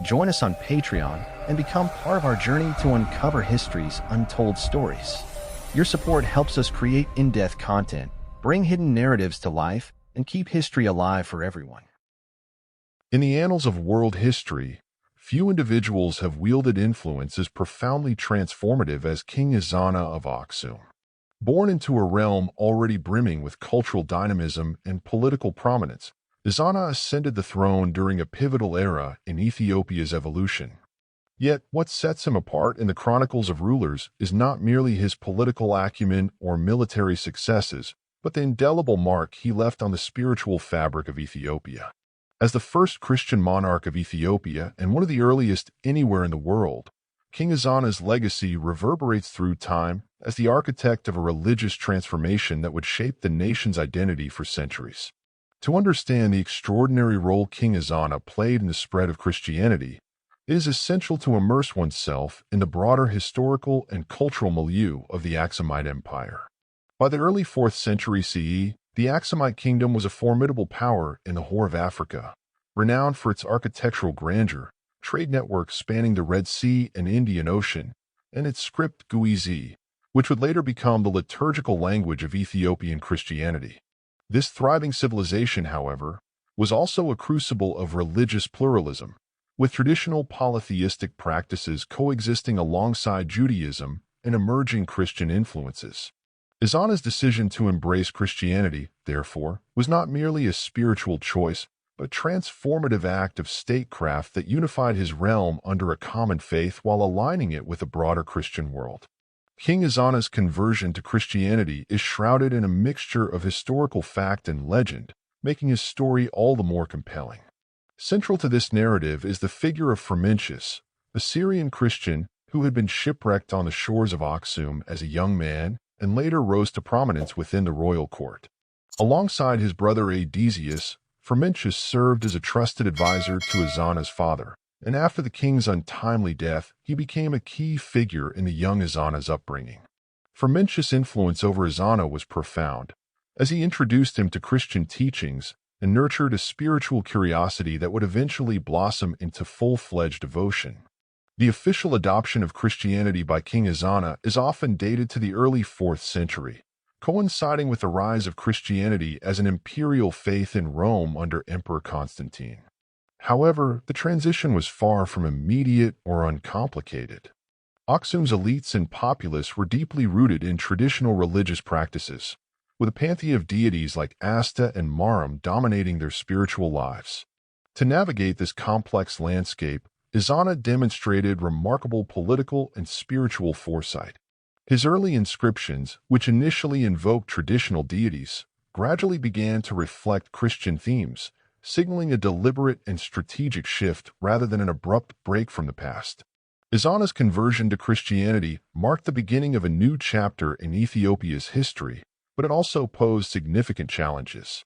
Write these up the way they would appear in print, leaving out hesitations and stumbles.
join us on Patreon, and become part of our journey to uncover history's untold stories. Your support helps us create in-depth content, bring hidden narratives to life, and keep history alive for everyone. In the annals of world history, few individuals have wielded influence as profoundly transformative as King EZANA of Aksum. Born into a realm already brimming with cultural dynamism and political prominence, EZANA ascended the throne during a pivotal era in Ethiopia's evolution. Yet, what sets him apart in the chronicles of rulers is not merely his political acumen or military successes, but the indelible mark he left on the spiritual fabric of Ethiopia. As the first Christian monarch of Ethiopia and one of the earliest anywhere in the world, King EZANA's legacy reverberates through time as the architect of a religious transformation that would shape the nation's identity for centuries. To understand the extraordinary role King EZANA played in the spread of Christianity, it is essential to immerse oneself in the broader historical and cultural milieu of the Aksumite Empire. By the early 4th century CE, the Aksumite kingdom was a formidable power in the Horn of Africa, renowned for its architectural grandeur, trade networks spanning the Red Sea and Indian Ocean, and its script Guizi, which would later become the liturgical language of Ethiopian Christianity. This thriving civilization, however, was also a crucible of religious pluralism, with traditional polytheistic practices coexisting alongside Judaism and emerging Christian influences. EZANA's decision to embrace Christianity, therefore, was not merely a spiritual choice, but a transformative act of statecraft that unified his realm under a common faith while aligning it with a broader Christian world. King EZANA's conversion to Christianity is shrouded in a mixture of historical fact and legend, making his story all the more compelling. Central to this narrative is the figure of Frumentius, a Syrian Christian who had been shipwrecked on the shores of Aksum as a young man and later rose to prominence within the royal court. Alongside his brother Adesius, Frumentius served as a trusted advisor to EZANA's father, and after the king's untimely death, he became a key figure in the young EZANA's upbringing. Frumentius' influence over EZANA was profound, as he introduced him to Christian teachings and nurtured a spiritual curiosity that would eventually blossom into full-fledged devotion. The official adoption of Christianity by King EZANA is often dated to the early 4th century, coinciding with the rise of Christianity as an imperial faith in Rome under Emperor Constantine. However, the transition was far from immediate or uncomplicated. Aksum's elites and populace were deeply rooted in traditional religious practices, with a pantheon of deities like Asta and Marum dominating their spiritual lives. To navigate this complex landscape, EZANA demonstrated remarkable political and spiritual foresight. His early inscriptions, which initially invoked traditional deities, gradually began to reflect Christian themes, signaling a deliberate and strategic shift rather than an abrupt break from the past. EZANA's conversion to Christianity marked the beginning of a new chapter in Ethiopia's history, but it also posed significant challenges.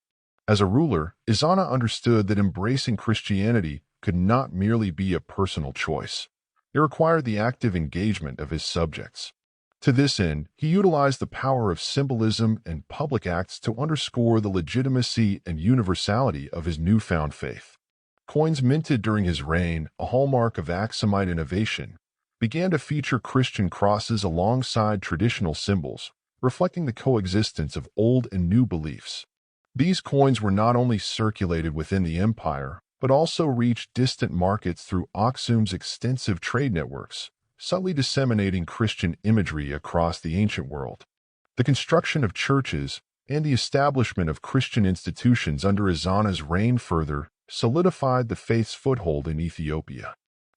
As a ruler, EZANA understood that embracing Christianity could not merely be a personal choice. It required the active engagement of his subjects. To this end, he utilized the power of symbolism and public acts to underscore the legitimacy and universality of his newfound faith. Coins minted during his reign, a hallmark of Aksumite innovation, began to feature Christian crosses alongside traditional symbols, reflecting the coexistence of old and new beliefs. These coins were not only circulated within the empire, but also reached distant markets through Aksum's extensive trade networks, subtly disseminating Christian imagery across the ancient world. The construction of churches and the establishment of Christian institutions under EZANA's reign further solidified the faith's foothold in Ethiopia.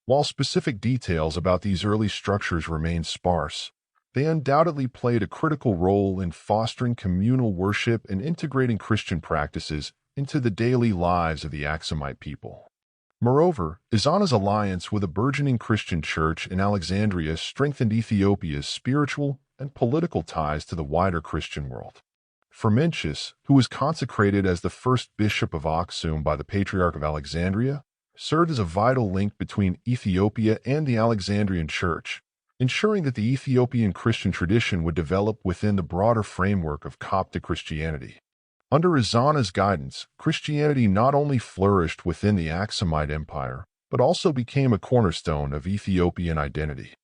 While specific details about these early structures remain sparse, they undoubtedly played a critical role in fostering communal worship and integrating Christian practices into the daily lives of the Aksumite people. Moreover, EZANA's alliance with a burgeoning Christian church in Alexandria strengthened Ethiopia's spiritual and political ties to the wider Christian world. Frumentius, who was consecrated as the first bishop of Aksum by the Patriarch of Alexandria, served as a vital link between Ethiopia and the Alexandrian Church, ensuring that the Ethiopian Christian tradition would develop within the broader framework of Coptic Christianity. Under EZANA's guidance, Christianity not only flourished within the Aksumite Empire, but also became a cornerstone of Ethiopian identity.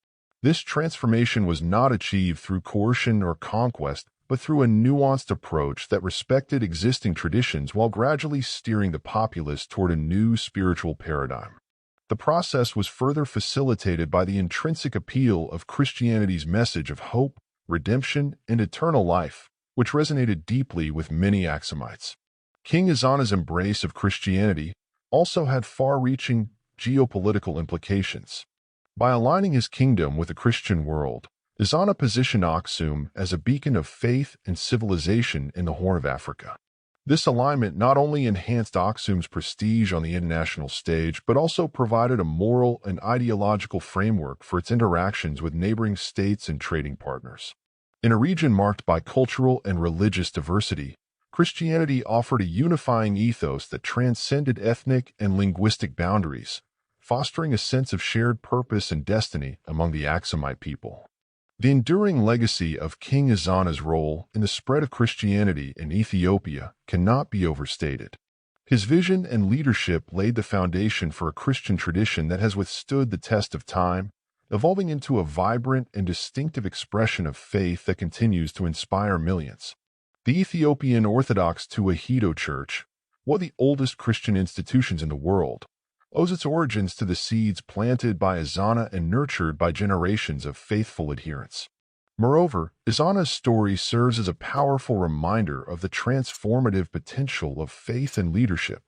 This transformation was not achieved through coercion or conquest, but through a nuanced approach that respected existing traditions while gradually steering the populace toward a new spiritual paradigm. The process was further facilitated by the intrinsic appeal of Christianity's message of hope, redemption, and eternal life, which resonated deeply with many Axumites. King EZANA's embrace of Christianity also had far-reaching geopolitical implications. By aligning his kingdom with the Christian world, EZANA positioned Aksum as a beacon of faith and civilization in the Horn of Africa. This alignment not only enhanced Aksum's prestige on the international stage, but also provided a moral and ideological framework for its interactions with neighboring states and trading partners. In a region marked by cultural and religious diversity, Christianity offered a unifying ethos that transcended ethnic and linguistic boundaries, fostering a sense of shared purpose and destiny among the Aksumite people. The enduring legacy of King EZANA's role in the spread of Christianity in Ethiopia cannot be overstated. His vision and leadership laid the foundation for a Christian tradition that has withstood the test of time, evolving into a vibrant and distinctive expression of faith that continues to inspire millions. The Ethiopian Orthodox Tewahedo Church, one of the oldest Christian institutions in the world, owes its origins to the seeds planted by EZANA and nurtured by generations of faithful adherents. Moreover, EZANA's story serves as a powerful reminder of the transformative potential of faith and leadership.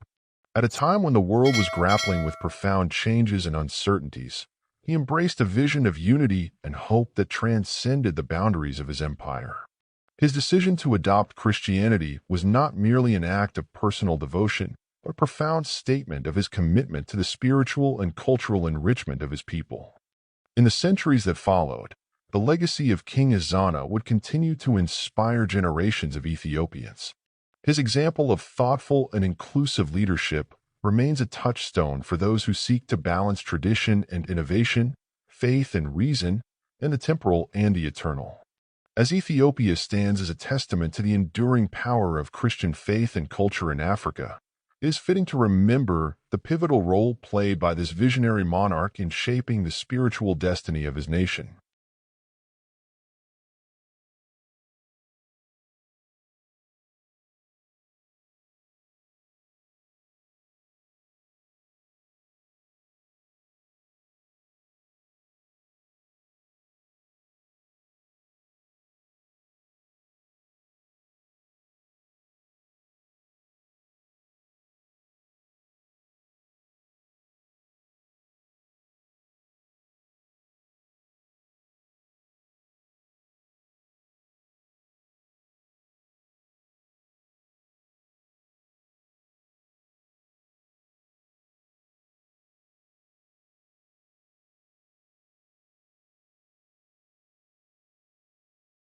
At a time when the world was grappling with profound changes and uncertainties, he embraced a vision of unity and hope that transcended the boundaries of his empire. His decision to adopt Christianity was not merely an act of personal devotion, but a profound statement of his commitment to the spiritual and cultural enrichment of his people. In the centuries that followed, the legacy of King EZANA would continue to inspire generations of Ethiopians. His example of thoughtful and inclusive leadership remains a touchstone for those who seek to balance tradition and innovation, faith and reason, and the temporal and the eternal. As Ethiopia stands as a testament to the enduring power of Christian faith and culture in Africa, it is fitting to remember the pivotal role played by this visionary monarch in shaping the spiritual destiny of his nation.